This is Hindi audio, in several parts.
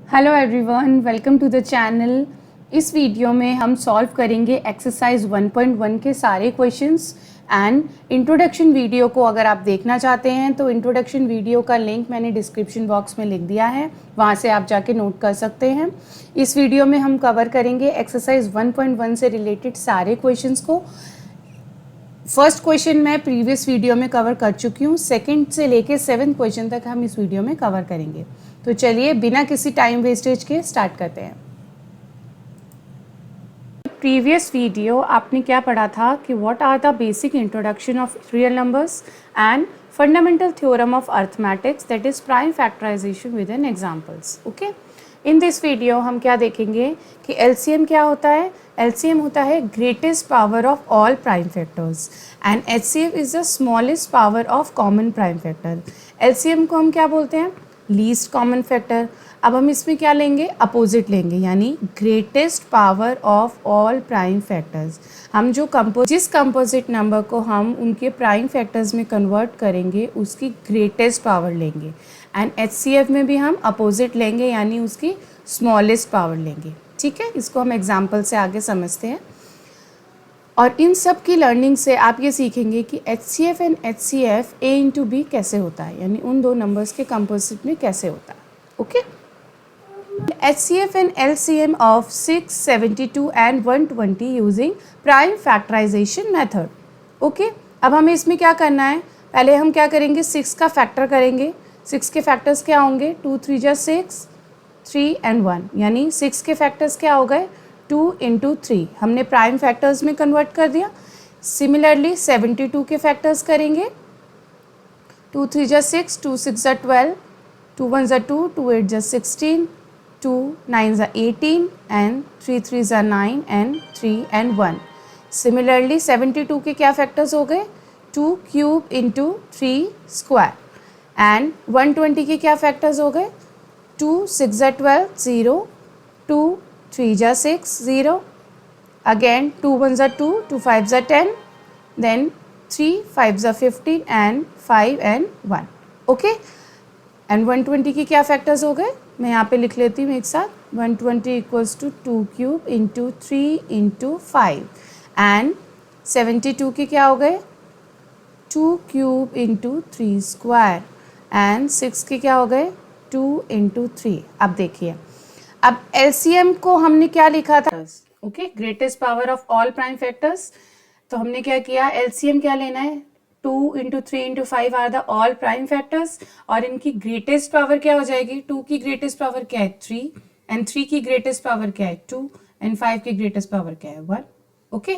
Hello everyone, welcome to the channel. इस वीडियो में हम सॉल्व करेंगे एक्सरसाइज 1.1 के सारे क्वेश्चंस एंड इंट्रोडक्शन वीडियो को अगर आप देखना चाहते हैं तो इंट्रोडक्शन वीडियो का लिंक मैंने डिस्क्रिप्शन बॉक्स में लिख दिया है, वहाँ से आप जाके नोट कर सकते हैं। इस वीडियो में हम कवर करेंगे एक्सरसाइज 1.1 से रिलेटेड सारे क्वेश्चंस को। फर्स्ट क्वेश्चन मैं प्रीवियस वीडियो में कवर कर चुकी हूँ, सेकंड से लेके 7th क्वेश्चन तक हम इस वीडियो में कवर करेंगे। तो चलिए बिना किसी टाइम वेस्टेज के स्टार्ट करते हैं। प्रीवियस वीडियो आपने क्या पढ़ा था कि what are the basic introduction of real numbers and fundamental theorem of arithmetics, that is prime factorization with an examples. Okay, in this video हम क्या देखेंगे कि एलसीएम क्या होता है। एलसीएम होता है greatest power of all prime factors and HCF is the smallest power of common prime factor. LCM को हम क्या बोलते हैं? Least common factor. अब हम इसमें क्या लेंगे? अपोजिट लेंगे, यानी greatest power of all prime factors. हम जो जिस कंपोजिट नंबर को हम उनके प्राइम फैक्टर्स में कन्वर्ट करेंगे उसकी ग्रेटेस्ट पावर लेंगे। एंड एचसीएफ में भी हम अपोजिट लेंगे, यानी उसकी स्मॉलेस्ट पावर लेंगे। ठीक है, इसको हम एग्जाम्पल से आगे समझते हैं। और इन सब की लर्निंग से आप ये सीखेंगे कि HCF and HCF A into B कैसे होता है, यानी उन दो नंबर्स के कंपोजिट में कैसे होता है। Okay, HCF and LCM of 6, 72 and 120 using prime factorization method. Okay, अब हमें इसमें क्या करना है? पहले हम क्या करेंगे? 6 का फैक्टर करेंगे। 6 के फैक्टर्स क्या होंगे? 2 3 जा 6, 3 and 1, यानी 6 के फैक्टर्स क्या हो गए? 2 into 3। हमने प्राइम फैक्टर्स में कन्वर्ट कर दिया। सिमिलरली 72 के फैक्टर्स करेंगे। 2 3 जा 6, 2 6 जा 12, 2 1 जा 2, 2 8 जा 16, 2 9 जा 18 and 3 3 जा 9 and 3 and 1। सिमिलरली 72 के क्या फैक्टर्स हो गए? 2 क्यूब इंटू 3 स्क्वायर। एंड 120 के क्या फैक्टर्स हो गए? 2 6 जा 12, 0, 2 3 जा 6, 0, अगेन 2 1 जा 2, 2 5 जा 10, देन 3 5 जा 15 एंड 5 and 1। ओके, एंड 120 की क्या फैक्टर्स हो गए? मैं यहाँ पे लिख लेती हूँ एक साथ। 120 equals to 2 cube into 3 into 5। And 72 के क्या हो गए? 2 क्यूब इंटू 3 स्क्वायर। एंड 6 के क्या हो गए? 2 इंटू 3। अब देखिए, अब एलसीएम को हमने क्या लिखा था? Okay, greatest power of all prime factors. तो हमने क्या किया? एलसीएम क्या लेना है? 2 into 3 into 5 are the all prime factors, और इनकी ग्रेटेस्ट पावर क्या हो जाएगी? 2 की ग्रेटेस्ट पावर क्या है? 3, एंड 3 की ग्रेटेस्ट पावर क्या है? 2, एंड 5 की ग्रेटेस्ट पावर क्या है? 1। ओके,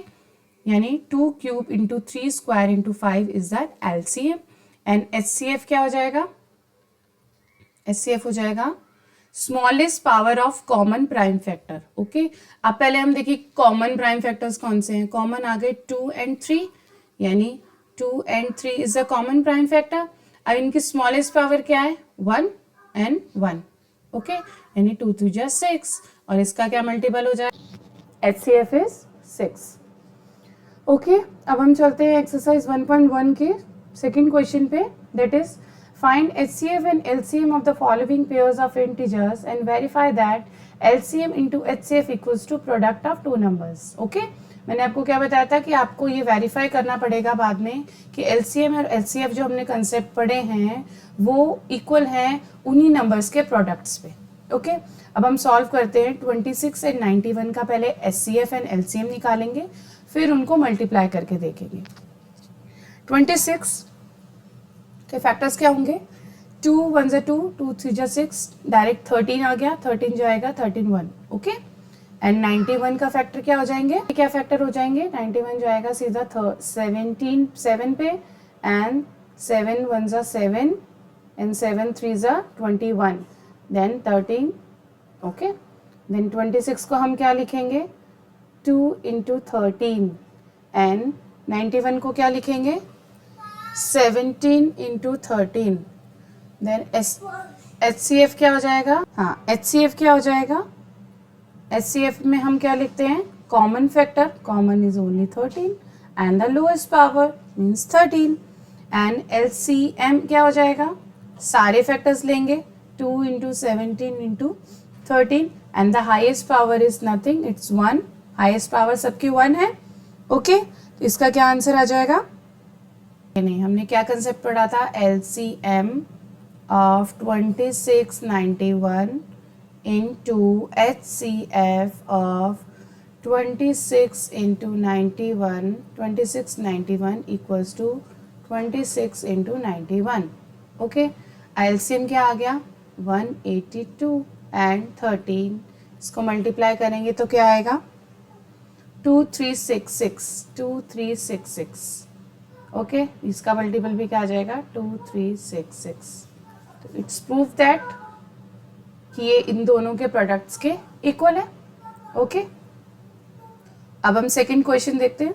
यानी 2 cube into 3 square into 5 is that LCM. And HCF क्या हो जाएगा? एचसीएफ हो जाएगा smallest power of common prime factor. Okay, अब पहले हम देखिए कॉमन प्राइम फैक्टर्स कौन से हैं। कॉमन आ गए 2 एंड 3, यानी 2 and 3 is a common prime factor। अब इनकी स्मॉलेस्ट पावर क्या है? 1 and 1। ओके, यानी 2 2 जा 6, और इसका क्या मल्टीपल हो जाए? HCF is 6। ओके, अब हम चलते हैं एक्सरसाइज 1.1 के सेकेंड क्वेश्चन पे, that is find HCF and LCM of the following pairs of integers and verify that LCM into HCF equals to product of two numbers। Okay, मैंने आपको क्या बताया था कि आपको ये वेरीफाई करना पड़ेगा बाद में कि एलसीएम और एचसीएफ जो हमने कंसेप्ट पढ़े हैं वो इक्वल हैं उन्हीं नंबर्स के प्रोडक्ट्स पे। ओके, अब हम सॉल्व करते हैं। 26 एंड 91 का पहले एचसीएफ एंड एलसीएम निकालेंगे, फिर उनको मल्टीप्लाई करके देखेंगे। 26 के फैक्टर्स क्या होंगे? 2 1 जा 2, 2 3 जा 6, डायरेक्ट 13 आ गया, 13 जाएगा 13 1। ओके, एंड 91 का फैक्टर क्या हो जाएंगे? क्या फैक्टर हो जाएंगे? 91 जाएगा सीधा 17 7 पे, एंड 7 1 जा 7 एंड 7 3 जा 21, देन 13। ओके, देन 26 को हम क्या लिखेंगे? 2 इंटू 13, एंड 91 को क्या लिखेंगे? 17 इंटू 13। देन HCF क्या हो जाएगा? हाँ, HCF क्या हो जाएगा? HCF में हम क्या लिखते हैं? Common factor, common is only 13 and the lowest power means 13। And LCM क्या हो जाएगा? सारे फैक्टर्स लेंगे, 2 into 17 into 13 and the highest power is nothing, it's 1. highest power सबकी 1 है. ओके, तो इसका क्या आंसर आ जाएगा? नहीं, हमने क्या कंसेप्ट पढ़ा था? LCM of 2691 into HCF of 26 into 91, 2691 equals to 26 into 91. Okay, LCM क्या आ गया? 182 एंड 13. इसको मल्टीप्लाई करेंगे तो क्या आएगा? 2366. ओके, इसका मल्टीपल भी क्या आ जाएगा? 2366. तो इट्स प्रूफ दैट कि ये इन दोनों के प्रोडक्ट्स के इक्वल है. ओके, अब हम सेकंड क्वेश्चन देखते हैं.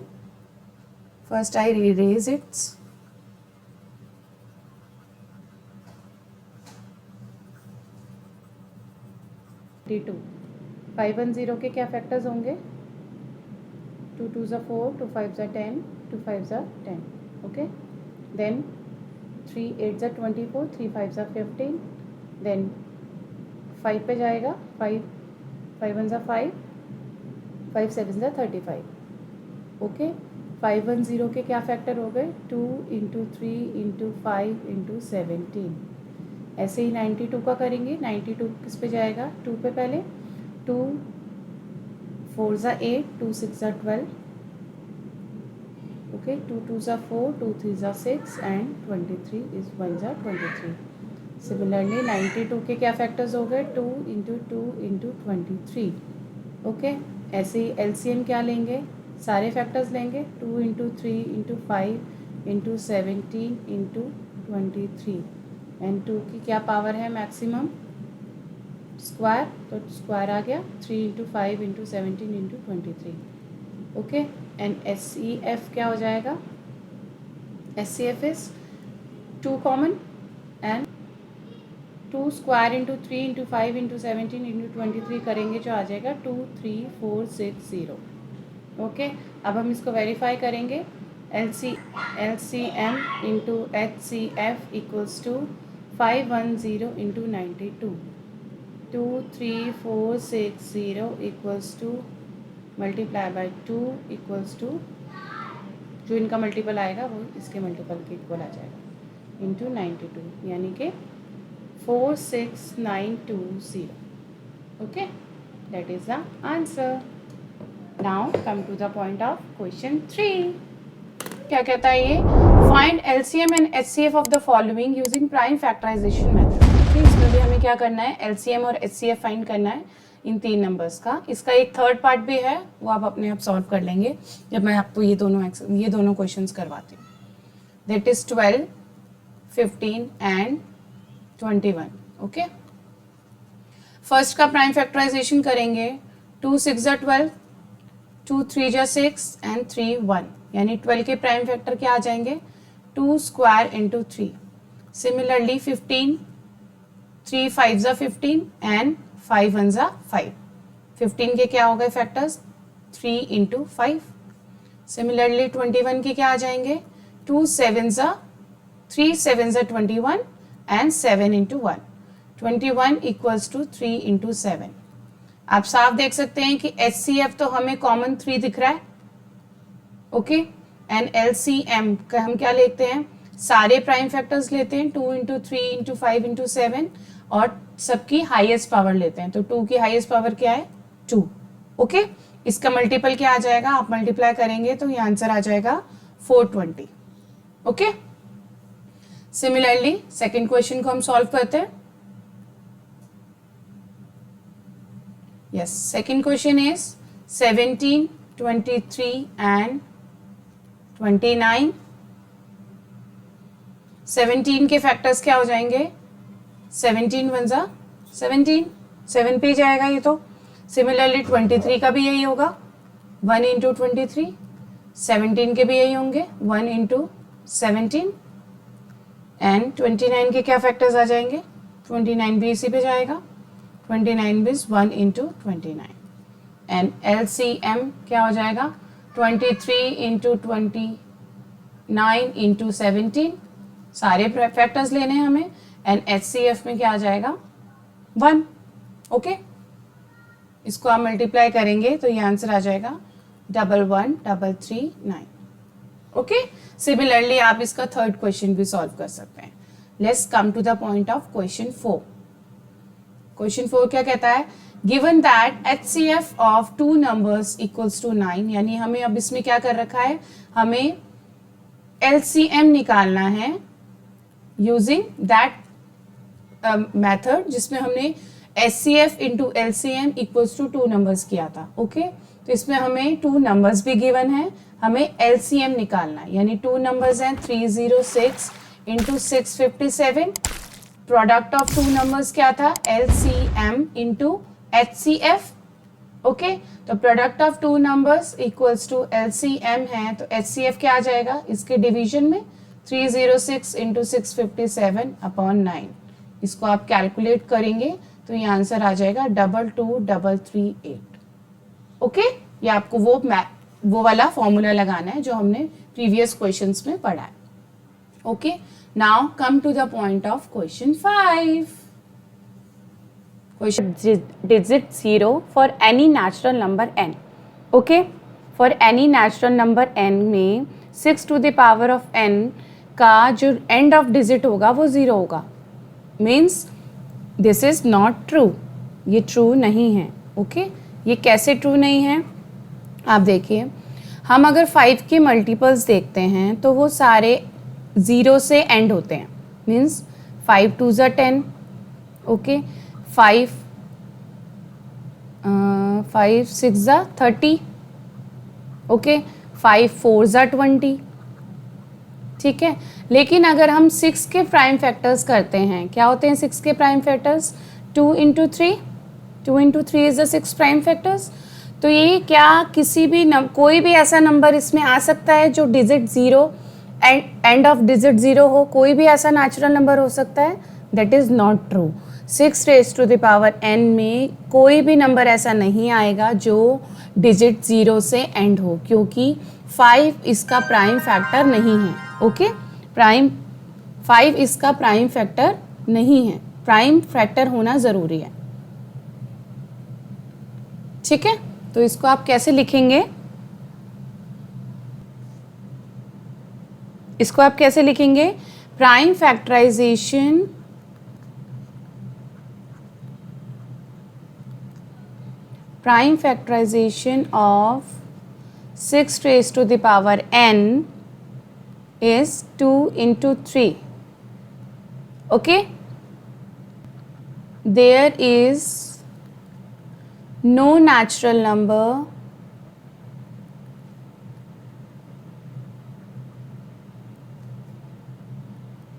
First I रीरेज it's. T2 510 के क्या फैक्टर्स होंगे? 2 2s are 4, 2 5s are 10, 2 5s are 10. Okay, then 3 8s are 24, 3 5s are 15. Then 5 पे जाएगा, 5 1s are 5, 5 7s are 35. Okay, 510 के क्या फैक्टर हो गए? 2 इंटू 3 इंटू 5 इंटू 17. ऐसे ही 92 का करेंगे. 92 किस पे जाएगा? 2 पे पहले. 2 4s are 8, 2 6s are 12. Okay, 2 2s are 4, 2 3s are 6 and 23 is 1s are 23. Similarly 92 के क्या फैक्टर्स हो गए? 2 इंटू 2 इंटू 23. ओके, ऐसे ही LCM क्या लेंगे? सारे फैक्टर्स लेंगे. 2 into 3 into 5 into 17 into 23 and 2 की क्या पावर है? मैक्सिमम स्क्वायर, तो स्क्वायर आ गया. 3 into 5 into 17 into 23. Okay, and SCF क्या हो जाएगा? SCF is 2 common and 2 square into 3 into 5 into 17 into 23 करेंगे जो आ जाएगा 23460. ओके, अब हम इसको वेरीफाई करेंगे. LCM into HCF equals to 510 into 92. 23460 equals to multiply by 2 equals to जो इनका मल्टीपल आएगा वो इसके मल्टीपल के इक्वल आ जाएगा इंटू 92, यानी कि 46920. Okay, that is the answer. Now come to the point of question 3. क्या कहता है ये? Find LCM and HCF of the following using prime factorization method. इसमें भी हमें क्या करना है? LCM और HCF फाइंड करना है इन 3 नंबर्स का. इसका एक थर्ड पार्ट भी है, वो आप अपने आप सॉल्व कर लेंगे जब मैं आपको ये दोनों क्वेश्चंस करवाती हूँ. That is 12, 15 and 21. Okay, first का प्राइम फैक्टराइजेशन करेंगे. 2 6 are 12, 2 3 are 6 एंड 3 1, यानी 12 के प्राइम फैक्टर क्या आ जाएंगे? 2 square into 3. Similarly 15, 3 5s are 15 and 5 1s are 5. 15 के क्या हो गए फैक्टर्स? 3 इंटू 5. सिमिलरली 21 के क्या आ जाएंगे? 2 7s are 3 7s are 21 and 7 into 1. 21 equals to 3 into 7. आप साफ देख सकते हैं कि HCF तो हमें कॉमन 3 दिख रहा है. ओके, एंड LCM का हम क्या लेते हैं? सारे प्राइम फैक्टर्स लेते हैं. 2 इंटू 3 इंटू 5 इंटू 7 और सबकी हाईएस्ट पावर लेते हैं. तो 2 की हाईएस्ट पावर क्या है? 2. ओके, इसका मल्टीपल क्या आ जाएगा? आप मल्टीप्लाई करेंगे तो ये आंसर आ जाएगा 420. ओके, सिमिलरली सेकेंड क्वेश्चन को हम सॉल्व करते हैं. Yes, second question is 17, 23 and 29. 17 के फैक्टर्स क्या हो जाएंगे? 17 1s are 17, 7 पे जाएगा ये तो. सिमिलरली 23 का भी यही होगा, 1 इंटू 23. 17 के भी यही होंगे, 1 इंटू 17. एंड 29 के क्या फैक्टर्स आ जाएंगे? 29 भी इसी पे जाएगा. 29 भी 1 इंटू 29. एंड LCM क्या हो जाएगा? 23 इंटू 29 इंटू 17. सारे फैक्टर्स लेने हैं हमें. एंड HCF में क्या आ जाएगा? 1. ओके, इसको आप मल्टीप्लाई करेंगे तो ये आंसर आ जाएगा 11,339. ओके, सिमिलरली आप इसका थर्ड क्वेश्चन भी सॉल्व कर सकते हैं. Let's come to the point of question 4. Question 4 क्या कहता है? Given that HCF of two numbers equals to 9, यानी हमें अब इसमें क्या कर रखा है, हमें LCM निकालना है यूजिंग दैट मेथड जिसमें हमने HCF into LCM equals to two numbers किया था. ओके, तो इसमें हमें टू नंबर्स भी गिवन है, हमें LCM निकालना है, यानी टू नंबर्स हैं 306 into 657. Product of two numbers क्या था? LCM into HCF. ओके, तो product of two numbers equals to LCM है, तो HCF क्या आ जाएगा इसके डिवीजन में? 306 इंटू 657 अपॉन 9. इसको आप कैलकुलेट करेंगे तो ये आंसर आ जाएगा 22,338. ओके, ये आपको वो वाला फॉर्मूला लगाना है जो हमने प्रीवियस क्वेश्चंस में पढ़ा है. Okay, now come to the point of question 5. Question digit 0 for any natural number n. Okay, for any natural number n में 6 to the power of n का जो एंड ऑफ डिजिट होगा वो 0 होगा. Means this is not true, ये ट्रू नहीं है. ओके, ये कैसे ट्रू नहीं है? आप देखिए, हम अगर 5 के मल्टीपल्स देखते हैं तो वो सारे 0 से एंड होते हैं. मीन्स 5 2 ज़ा 10. ओके, 5 6 ज़ा 30. ओके, 5 4 ज़ा 20. ठीक है, लेकिन अगर हम 6 के प्राइम फैक्टर्स करते हैं, क्या होते हैं 6 के prime factors? 2 into 3. 2 into 3 is the 6 prime factors. तो ये क्या किसी भी कोई भी ऐसा नंबर इसमें आ सकता है जो डिजिट 0 एंड ऑफ डिजिट 0 हो? कोई भी ऐसा नेचुरल नंबर हो सकता है? That is not true. 6 raise to the power n में कोई भी नंबर ऐसा नहीं आएगा जो डिजिट 0 से एंड हो, क्योंकि 5 इसका प्राइम फैक्टर नहीं है. ओके, 5 इसका प्राइम फैक्टर नहीं है. प्राइम फैक्टर होना ज़रूरी है. ठीक है, तो इसको आप कैसे लिखेंगे? इसको आप कैसे लिखेंगे? Prime factorization of 6 raised to the power n is 2 into 3. Okay, there is no natural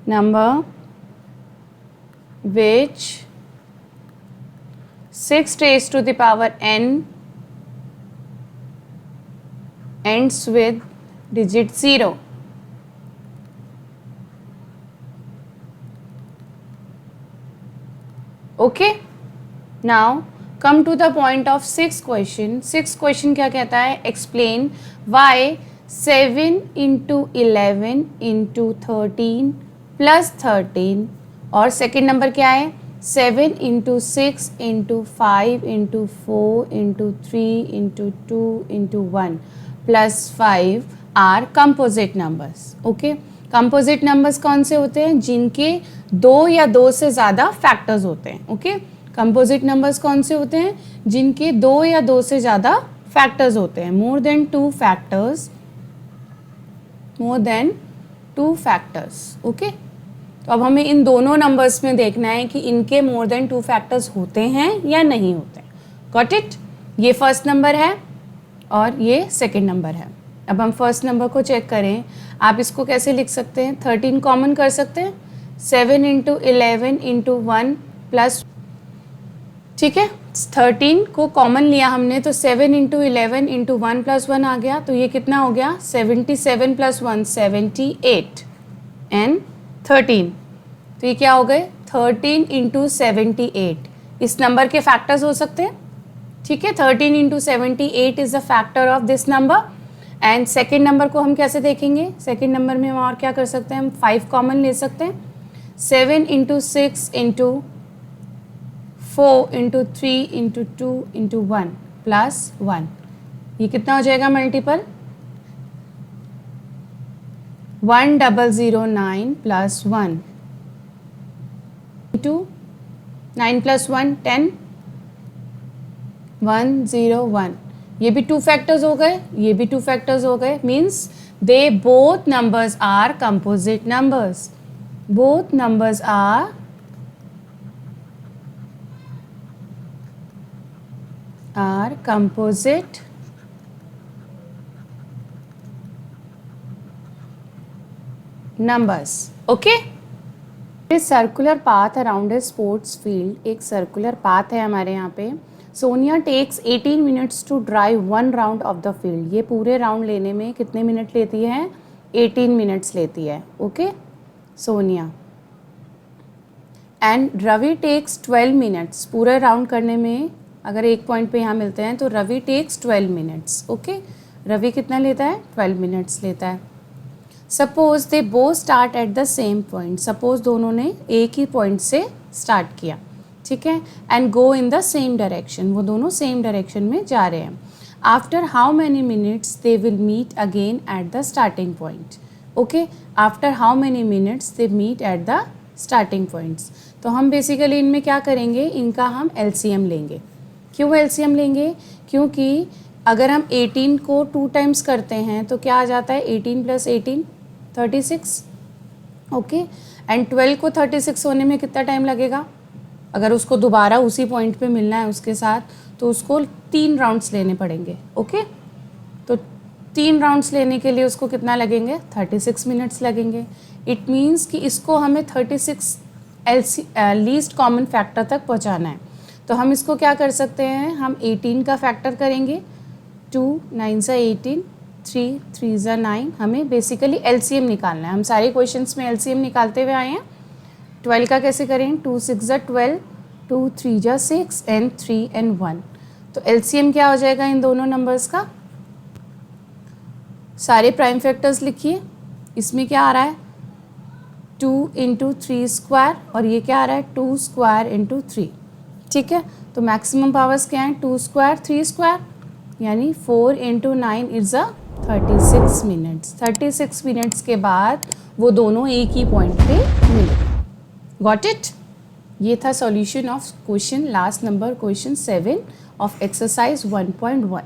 number which 6 raised to the power n ends with digit 0. Okay, now come to the point of 6th question. 6th question क्या कहता है? Explain why 7 into 11 into 13 plus 13 और सेकेंड नंबर क्या है? 7 into 6 into 5 into 4 into 3 into 2 into 1 plus 5 are composite numbers. Okay, composite numbers कौन से होते हैं? जिनके 2 या 2 से ज़्यादा फैक्टर्स होते हैं. ओके, कंपोजिट नंबर्स कौन से होते हैं? जिनके 2 या 2 से ज़्यादा फैक्टर्स होते हैं. More than 2 factors. ओके, तो अब हमें इन दोनों नंबर्स में देखना है कि इनके मोर देन 2 फैक्टर्स होते हैं या नहीं होते. Got it? ये फर्स्ट नंबर है और ये सेकंड नंबर है. अब हम फर्स्ट नंबर को चेक करें. आप इसको कैसे लिख सकते हैं? 13 कॉमन कर सकते हैं. 7 इंटू 11 इंटू 1 प्लस, ठीक है, 13 को कॉमन लिया हमने तो 7 इंटू 11 इंटू 1 प्लस 1 आ गया. तो ये कितना हो गया? 77 प्लस 1 78 एंड 13. तो ये क्या हो गए? 13 इंटू 78. इस नंबर के फैक्टर्स हो सकते हैं. ठीक है, 13 into 78 is the factor of this number. And second number को हम कैसे देखेंगे? सेकेंड नंबर में हम और क्या कर सकते हैं? हम 5 कॉमन ले सकते हैं. 7 into 6 into 4 into 3 into 2 into 1 plus 1, ये कितना हो जाएगा मल्टीपल? 1009 प्लस 1 इंटू 9 प्लस 1 10, 101, ये भी 2 फैक्टर्स हो गए, ये भी 2 फैक्टर्स हो गए, means they both numbers are composite numbers, both numbers are composite numbers. Okay? A circular path around a sports field, एक circular path है हमारे यहाँ पे. Sonia takes 18 minutes to drive one round of the field. ये पूरे राउंड लेने में कितने मिनट लेती है? 18 minutes लेती है. Okay Sonia. And Ravi takes 12 minutes. पूरे राउंड करने में अगर एक पॉइंट पे यहाँ मिलते हैं तो Ravi takes 12 minutes. Okay Ravi कितना लेता है? 12 minutes लेता है. Suppose they both start at the same point. Suppose दोनों ने एक ही पॉइंट से स्टार्ट किया, ठीक है, and go in the same direction. वो दोनों सेम डायरेक्शन में जा रहे हैं. After how many minutes they will meet again at the starting point. Okay after how many minutes they meet at the starting points. तो हम बेसिकली इनमें क्या करेंगे, इनका हम एलसीएम लेंगे. क्यों एलसीएम लेंगे? क्योंकि अगर हम 18 को 2 टाइम्स करते हैं तो क्या आ जाता है? 18 प्लस 18 36. ओके एंड 12 को 36 होने में कितना टाइम लगेगा? अगर उसको दोबारा उसी पॉइंट पे मिलना है उसके साथ तो उसको 3 राउंड्स लेने पड़ेंगे. ओके तो 3 राउंड्स लेने के लिए उसको कितना लगेंगे? 36 मिनट्स लगेंगे. इट मीन्स कि इसको हमें 36 लीस्ट कॉमन फैक्टर तक पहुंचाना है. तो हम इसको क्या कर सकते हैं? हम 18 का फैक्टर करेंगे. 2 9 सा 18, 3 3 सा 9. हमें बेसिकली एलसीएम निकालना है. हम सारे क्वेश्चंस में एलसीएम निकालते हुए आए हैं. 12 का कैसे करें? 2 6 ज़ा 12, 2 3 ज़ा 6 एंड 3 एंड 1. तो एलसीएम क्या हो जाएगा इन दोनों नंबर्स का? सारे प्राइम फैक्टर्स लिखिए. इसमें क्या आ रहा है? 2 इंटू 3 स्क्वायर और ये क्या आ रहा है? 2 स्क्वायर इंटू 3. ठीक है तो मैक्सिमम पावर्स क्या हैं? 2 स्क्वायर 3 स्क्वायर, यानी 4 into 9 is a 36 minutes. 36 minutes के बाद वो दोनों एक ही पॉइंट पे मिले. Got it? ये था solution of question last number question 7 of exercise 1.1.